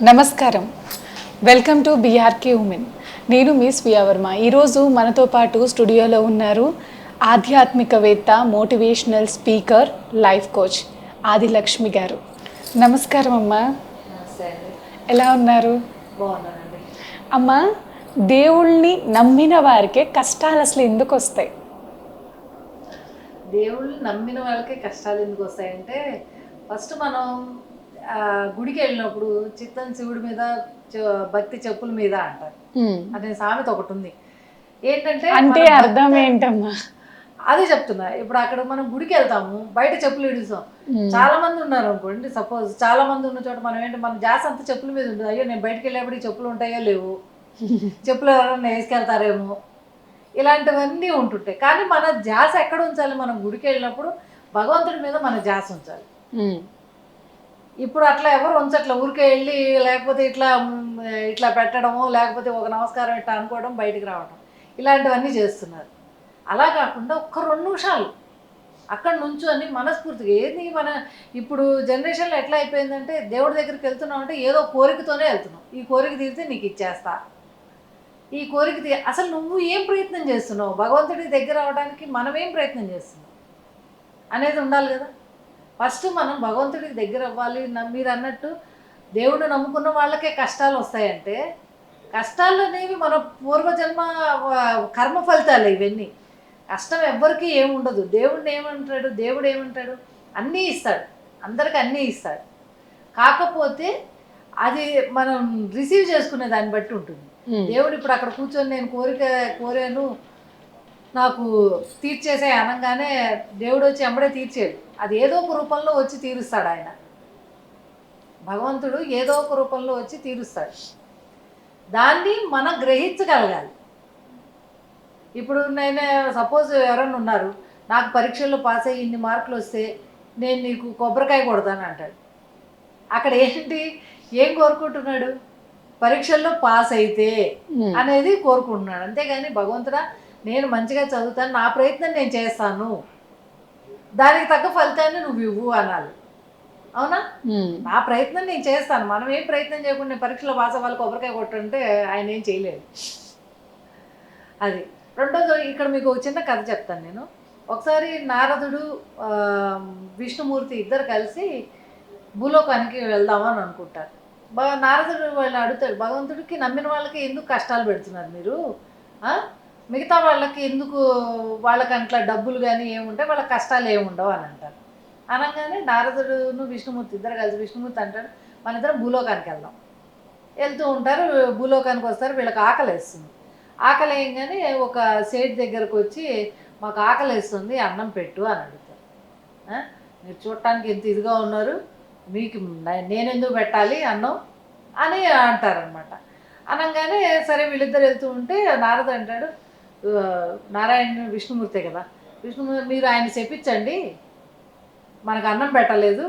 నమస్కారం. Welcome to BRK women. నేను మీ స్వియావర్మ. ఈరోజు మనతో పాటు స్టూడియోలో ఉన్నారు ఆధ్యాత్మికవేత్త, motivational speaker, life coach Adilakshmi గారు. నమస్కారం అమ్మా. నమస్తే అండి. ఎలా ఉన్నారు? బాగున్నానండి. అమ్మా, దేవుళ్ళని నమ్మిన వారికే కష్టాలు అసలు ఎందుకు వస్తాయి? దేవుళ్ళు నమ్మిన వాళ్ళకే కష్టాలు ఎందుకు వస్తాయంటే, ఫస్ట్ మనం గుడికి వెళ్ళినప్పుడు చిత్తం శివుడి మీద, భక్తి చెప్పుల మీద అంటారు. అనే సామెత ఒకటి ఉంది. ఏంటంటే అంటే అర్థం ఏంటమ్మా? అదే చెప్తున్నా. ఇప్పుడు అక్కడ మనం గుడికి వెళ్తాము, బయట చెప్పులు ఇడుస్తాం. చాలా మంది ఉన్నారు అనుకోండి, సపోజ్ చాలా మంది ఉన్న చోట మనం ఏంటి, మన జాస్ అంతా చెప్పుల మీద ఉంటుంది. అయ్యో నేను బయటకు వెళ్ళేప్పుడు ఈ చెప్పులు ఉంటాయో లేవు, చెప్పులు ఎవరైనా వేసుకెళ్తారేమో, ఇలాంటివన్నీ ఉంటుంటాయి. కానీ మన ధ్యాస ఎక్కడ ఉంచాలి? మనం గుడికి వెళ్ళినప్పుడు భగవంతుడి మీద మన ధ్యాస ఉంచాలి. ఇప్పుడు అట్లా ఎవరు ఉంచట్లా. ఊరికే వెళ్ళి లేకపోతే ఇట్లా ఇట్లా పెట్టడము, లేకపోతే ఒక నమస్కారం ఇట్లా అనుకోవడం, బయటికి రావడం, ఇలాంటివన్నీ చేస్తున్నారు. అలా కాకుండా ఒక్క 2 నిమిషాలు అక్కడ నుంచొని మనస్ఫూర్తిగా ఏది మన ఇప్పుడు జనరేషన్లో ఎట్లా అయిపోయిందంటే, దేవుడి దగ్గరికి వెళ్తున్నాం అంటే ఏదో కోరికతోనే వెళ్తున్నాం. ఈ కోరిక తీరితే నీకు ఇచ్చేస్తా, ఈ కోరిక అసలు నువ్వు ఏం ప్రయత్నం చేస్తున్నావు? భగవంతుడి దగ్గర అవడానికి మనం ఏం ప్రయత్నం చేస్తున్నాం అనేది ఉండాలి కదా. ఫస్ట్ మనం భగవంతుడికి దగ్గర అవ్వాలి. మీరు అన్నట్టు దేవుడు నమ్ముకున్న వాళ్ళకే కష్టాలు వస్తాయంటే, కష్టాలు అనేవి మన పూర్వజన్మ కర్మ ఫలితాలు ఇవన్నీ. కష్టం ఎవ్వరికీ ఏముండదు. దేవుడు ఏమంటాడు? అన్నీ ఇస్తాడు, అందరికీ అన్నీ ఇస్తాడు. కాకపోతే అది మనం రిసీవ్ చేసుకునే దాన్ని బట్టి ఉంటుంది. దేవుడు ఇప్పుడు అక్కడ కూర్చొని నేను కోరాను నాకు తీర్చేసే అనగానే దేవుడు వచ్చి ఎంబడే తీర్చేడు. అది ఏదో ఒక రూపంలో వచ్చి తీరుస్తాడు. ఆయన భగవంతుడు ఏదో ఒక రూపంలో వచ్చి తీరుస్తాడు. దాన్ని మనం గ్రహించగలగాలి. ఇప్పుడు నేను సపోజ్ ఎవరన్నా ఉన్నారు, నాకు పరీక్షల్లో పాస్ అయ్యి ఇన్ని మార్కులు వస్తే నేను నీకు కొబ్బరికాయ కొడతాను అంటాడు. అక్కడ ఏంటి, ఏం కోరుకుంటున్నాడు? పరీక్షల్లో పాస్ అయితే అనేది కోరుకుంటున్నాడు. అంతేగాని భగవంతుడా నేను మంచిగా చదువుతాను, నా ప్రయత్నం నేను చేస్తాను, దానికి తగ్గ ఫలితాన్ని నువ్వు ఇవ్వు అనాలి. అవునా? నా ప్రయత్నం నేను చేస్తాను. మనం ఏం ప్రయత్నం చేయకుండా నేను పరీక్షలో పాస్ అవ్వాలి, కొబ్బరికాయ కొట్టంటే ఆయన ఏం చేయలేదు. అది. రెండోది, ఇక్కడ మీకు ఒక చిన్న కథ చెప్తాను నేను. ఒకసారి నారదుడు, విష్ణుమూర్తి ఇద్దరు కలిసి భూలోకానికి వెళ్దామని అనుకుంటారు. నారదుడు వాళ్ళని అడుగుతాడు, భగవంతుడికి నమ్మిన వాళ్ళకి ఎందుకు కష్టాలు పెడుతున్నారు మీరు? మిగతా వాళ్ళకి ఎందుకు, వాళ్ళకి అట్లా డబ్బులు కానీ ఏముంటాయి, వాళ్ళకి కష్టాలు ఏముండవు అని అంటారు. అనగానే నారదుడును విష్ణుమూర్తి ఇద్దరు కలిసి, విష్ణుమూర్తి అంటాడు మన ఇద్దరం భూలోకానికి వెళ్దాం. వెళ్తూ ఉంటారు, భూలోకానికి వస్తారు. వీళ్ళకి ఆకలి వేస్తుంది. ఆకలి వేయగానే ఒక సేట్ దగ్గరకు వచ్చి మాకు ఆకలి వేస్తుంది, అన్నం పెట్టు అని అడుగుతారు. మీరు చూడటానికి ఎంత ఇదిగా ఉన్నారు, మీకు నేనెందుకు పెట్టాలి అన్నం అని అంటారనమాట. అనగానే సరే వీళ్ళిద్దరు వెళ్తూ ఉంటే నారదుడు అంటాడు, విష్ణుమూర్తే కదా, విష్ణుమూర్తి మీరు ఆయన చెప్పించండి, మనకు అన్నం పెట్టలేదు,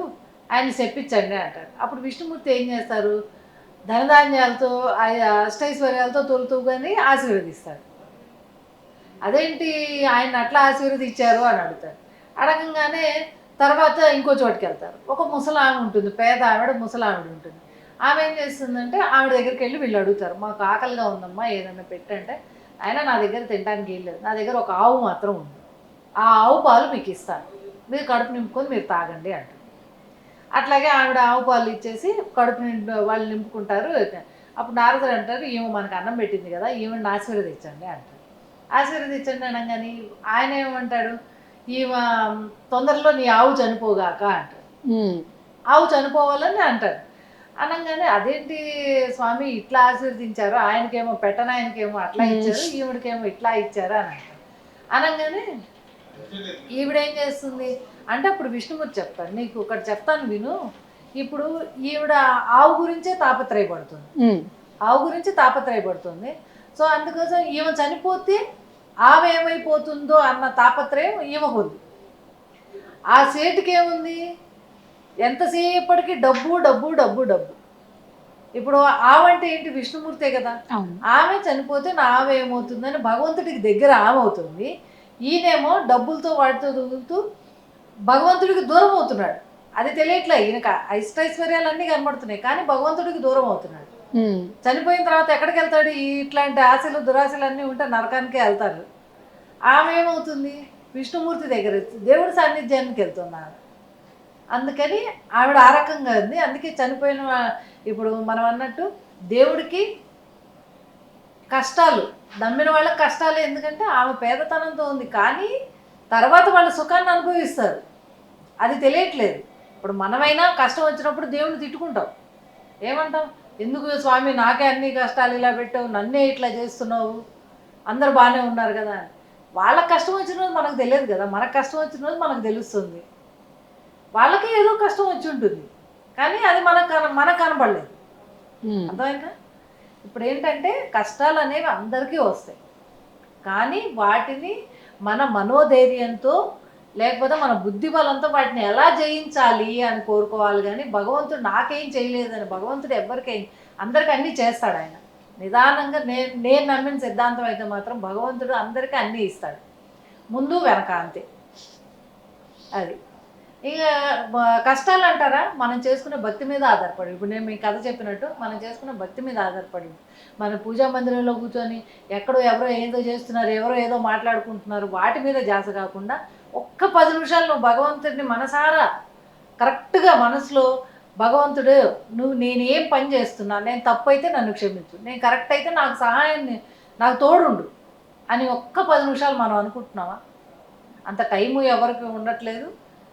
ఆయన చెప్పించండి అంటారు. అప్పుడు విష్ణుమూర్తి ఏం చేస్తారు, ధనధాన్యాలతో అష్టైశ్వర్యాలతో తొలుతూగానే ఆశీర్వదిస్తాడు. అదేంటి ఆయన అట్లా ఆశీర్వదించారు అని అడుగుతారు. అడగంగానే తర్వాత ఇంకో చోటుకి వెళ్తారు. ఒక ముసలామె ఉంటుంది, పేద ఆవిడ ముసలావిడ ఉంటుంది. ఆమె ఏం చేస్తుందంటే ఆవిడ దగ్గరికి వెళ్ళి వీళ్ళు అడుగుతారు, మాకు ఆకలిగా ఉందమ్మా ఏదైనా పెట్టంటే, ఆయన నా దగ్గర తినడానికి ఏం లేదు, నా దగ్గర ఒక ఆవు మాత్రం ఉంది, ఆ ఆవు పాలు మీకు ఇస్తాను, మీరు కడుపు నింపుకొని మీరు తాగండి అంటారు. అట్లాగే ఆవిడ ఆవు పాలు ఇచ్చేసి కడుపు వాళ్ళు నింపుకుంటారు. అప్పుడు నారదుడు అంటారు, ఈమె మనకు అన్నం పెట్టింది కదా, ఈమెను ఆశీర్వదించండి అంటారు. ఆశీర్వదించండి అనగానే ఆయన ఏమంటాడు, ఈమె తొందరలో నీ ఆవు చనిపోగాక అంటారు. ఆవు చనిపోవాలని అంటారు. అనగానే అదేంటి స్వామి ఇట్లా ఆశీర్వదించారు, ఆయనకేమో ఆయనకేమో అట్లా ఇచ్చారు, ఈవిడికేమో ఇట్లా ఇచ్చారు అని అంటారు. అనగానే ఈవిడేం చేస్తుంది అంటే, అప్పుడు విష్ణుమూర్తి చెప్తాడు, నీకు ఒకటి చెప్తాను విను. ఇప్పుడు ఈవిడ ఆవు గురించే తాపత్రయపడుతుంది. సో అందుకోసం ఈమె చనిపోతే ఆమె ఏమైపోతుందో అన్న తాపత్రయం ఈమెకుంది. ఆ సేటుకి ఏముంది, ఎంతసేపటికి డబ్బు డబ్బు డబ్బు డబ్బు. ఇప్పుడు ఆమె అంటే ఏంటి, విష్ణుమూర్తే కదా, ఆమె చనిపోతే నా ఆమె ఏమవుతుందని భగవంతుడికి దగ్గర ఆమె అవుతుంది. ఈయనేమో డబ్బులతో వాటితో దిగుతూ భగవంతుడికి దూరం అవుతున్నాడు. అది తెలియట్లే ఈయనకు ఐశ్వర్యాలు అన్నీ కనబడుతున్నాయి కానీ భగవంతుడికి దూరం అవుతున్నాడు. చనిపోయిన తర్వాత ఎక్కడికి వెళ్తాడు? ఇట్లాంటి ఆశలు దురాశలు అన్నీ ఉంటే నరకానికే వెళ్తారు. ఆమె ఏమవుతుంది? విష్ణుమూర్తి దగ్గర దేవుడి సాన్నిధ్యానికి వెళ్తున్నారు. అందుకని ఆవిడ ఆ రకంగా ఉంది. అందుకే చనిపోయిన ఇప్పుడు మనం అన్నట్టు దేవుడికి కష్టాలు, నమ్మిన వాళ్ళకి కష్టాలు. ఎందుకంటే ఆమె పేదతనంతో ఉంది కానీ తర్వాత వాళ్ళ సుఖాన్ని అనుభవిస్తారు. అది తెలియట్లేదు. ఇప్పుడు మనమైనా కష్టం వచ్చినప్పుడు దేవుడిని తిట్టుకుంటాం. ఏమంటాం? ఎందుకు స్వామి నాకే అన్ని కష్టాలు ఇలా పెట్టావు, నన్నే ఇట్లా చేస్తున్నావు, అందరు బాగానే ఉన్నారు కదా అని. వాళ్ళకి కష్టం వచ్చిన రోజు మనకు తెలియదు కదా, మనకు కష్టం వచ్చిన రోజు మనకు తెలుస్తుంది. వాళ్ళకి ఏదో కష్టం వచ్చి ఉంటుంది కానీ అది మనకు కనబడలేదు. అర్థమైందా? ఇప్పుడు ఏంటంటే కష్టాలు అనేవి అందరికీ వస్తాయి కానీ వాటిని మన మనోధైర్యంతో లేకపోతే మన బుద్ధి బలంతో వాటిని ఎలా జయించాలి అని కోరుకోవాలి. కానీ భగవంతుడు నాకేం చేయలేదని, భగవంతుడు ఎవరికేం అందరికీ అన్నీ చేస్తాడు. ఆయన నిదానంగా నేను నమ్మిన సిద్ధాంతం అయితే మాత్రం భగవంతుడు అందరికీ అన్నీ ఇస్తాడు, ముందు వెనక అంతే. అది ఇక కష్టాలు అంటారా, మనం చేసుకునే భక్తి మీద ఆధారపడి. ఇప్పుడు నేను మీ కథ చెప్పినట్టు మనం చేసుకునే భక్తి మీద ఆధారపడి. మన పూజా మందిరంలో కూర్చొని ఎక్కడో ఎవరో ఏదో చేస్తున్నారు, ఎవరో ఏదో మాట్లాడుకుంటున్నారు, వాటి మీద జాస కాకుండా ఒక్క 10 నిమిషాలు నువ్వు భగవంతుడిని మనసారా కరెక్ట్గా మనసులో, భగవంతుడు నువ్వు నేనేం పని చేస్తున్నా, నేను తప్పు అయితే నన్ను క్షమించు, నేను కరెక్ట్ అయితే నాకు సహాయాన్ని, నాకు తోడుండు అని ఒక్క 10 నిమిషాలు మనం అనుకుంటున్నావా? అంత టైము ఎవరికి ఉండట్లేదు.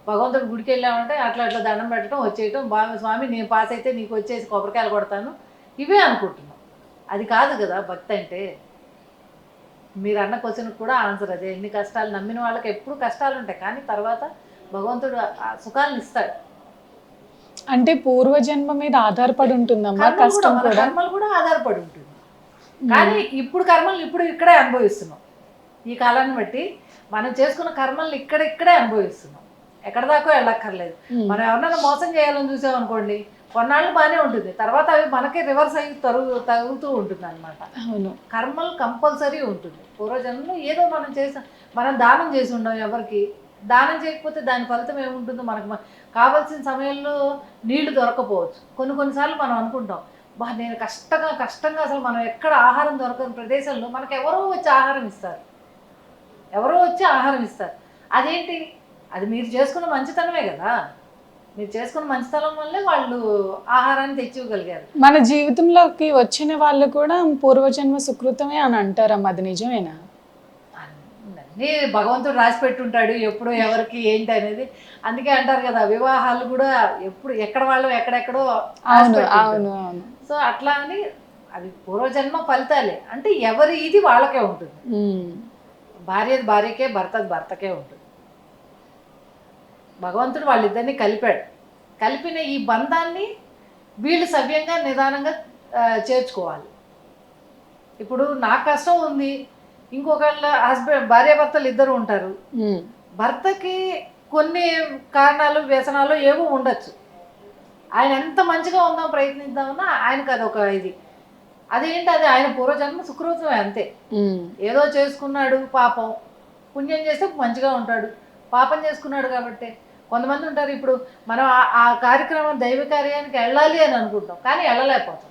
భగవంతుడు గుడికి వెళ్ళామంటే అట్లా అట్లా దండం పెట్టడం వచ్చేయటం, బాగా స్వామి నేను పాస్ అయితే నీకు వచ్చేసి కొబ్బరికాయలు కొడతాను, ఇవే అనుకుంటున్నాం. అది కాదు కదా భక్తి అంటే. మీరు అన్న క్వశ్చన్కి కూడా ఆన్సర్ అదే. ఎన్ని కష్టాలు, నమ్మిన వాళ్ళకి ఎప్పుడు కష్టాలు ఉంటాయి కానీ తర్వాత భగవంతుడు సుఖాలను ఇస్తాడు. అంటే పూర్వజన్మ మీద ఆధారపడి ఉంటుందమ్మా కష్టం కూడా. కర్మలు కూడా ఆధారపడి ఉంటుంది కానీ ఇప్పుడు కర్మలు ఇప్పుడు ఇక్కడే అనుభవిస్తున్నాం. ఈ కాలాన్ని బట్టి మనం చేసుకున్న కర్మల్ని ఇక్కడే అనుభవిస్తున్నాం. ఎక్కడ దాకా వెళ్ళక్కర్లేదు. మనం ఎవరన్నా మోసం చేయాలని చూసామనుకోండి, కొన్నాళ్ళు బాగానే ఉంటుంది, తర్వాత అవి మనకే రివర్స్ అయ్యి తగులుతూ ఉంటుంది అనమాట. అవును, కర్మలు కంపల్సరీ ఉంటుంది. పూర్వజన్మలో ఏదో మనం దానం చేసి ఉండం. ఎవరికి దానం చేయకపోతే దాని ఫలితం ఏముంటుందో మనకు కావాల్సిన సమయంలో నీళ్లు దొరకపోవచ్చు. కొన్నిసార్లు మనం అనుకుంటాం, నేను కష్టంగా అసలు మనం ఎక్కడ ఆహారం దొరకని ప్రదేశంలో మనకు ఎవరో వచ్చి ఆహారం ఇస్తారు. అదేంటి? అది మీరు చేసుకున్న మంచితనమే కదా. మీరు చేసుకున్న మంచితనం వల్లే వాళ్ళు ఆహారాన్ని తెచ్చివ్వగలిగారు. మన జీవితంలోకి వచ్చిన వాళ్ళు కూడా పూర్వజన్మ సుకృతమే అని అంటారమ్మా, అది నిజమేనా? అన్నీ భగవంతుడు రాసి పెట్టుంటాడు ఎప్పుడు ఎవరికి ఏంటి అనేది. అందుకే అంటారు కదా వివాహాలు కూడా ఎప్పుడు ఎక్కడ వాళ్ళు ఎక్కడెక్కడో. అవును. సో అట్లా అని అవి పూర్వజన్మ ఫలితాలే. అంటే ఎవరి ఇది వాళ్ళకే ఉంటుంది. భార్యది భార్యకే, భర్తది భర్తకే ఉంటుంది. భగవంతుడు వాళ్ళిద్దరిని కలిపిన ఈ బంధాన్ని వీళ్ళు సవ్యంగా నిదానంగా చేర్చుకోవాలి. ఇప్పుడు నాకు కష్టం ఉంది, ఇంకొకళ్ళ భార్యాభర్తలు ఇద్దరు ఉంటారు. భర్తకి కొన్ని కారణాలు వ్యసనాలు ఏవో ఉండొచ్చు. ఆయన ఎంత మంచిగా ఉందాం ప్రయత్నిద్దామన్నా ఆయనకు అదొక ఇది. అదేంటి? అది ఆయన పూర్వజన్మ సుకృతమే అంతే. ఏదో చేసుకున్నాడు, పాపం పుణ్యం చేస్తే మంచిగా ఉంటాడు, పాపం చేసుకున్నాడు కాబట్టి. కొంతమంది ఉంటారు, ఇప్పుడు మనం ఆ కార్యక్రమం దైవ కార్యానికి వెళ్ళాలి అని అనుకుంటాం కానీ వెళ్ళలేకపోతాం.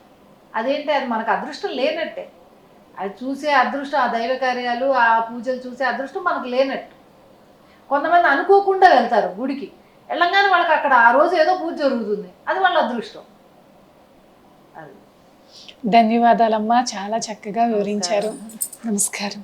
అదేంటి? అది మనకు అదృష్టం లేనట్టే. అది చూసే అదృష్టం, ఆ దైవ కార్యాలు, ఆ పూజలు చూసే అదృష్టం మనకు లేనట్టు. కొంతమంది అనుకోకుండా వెళ్తారు గుడికి, వెళ్ళంగానే వాళ్ళకి అక్కడ ఆ రోజు ఏదో పూజ జరుగుతుంది, అది వాళ్ళ అదృష్టం. అది. ధన్యవాదాలమ్మా, చాలా చక్కగా వివరించారు. నమస్కారం.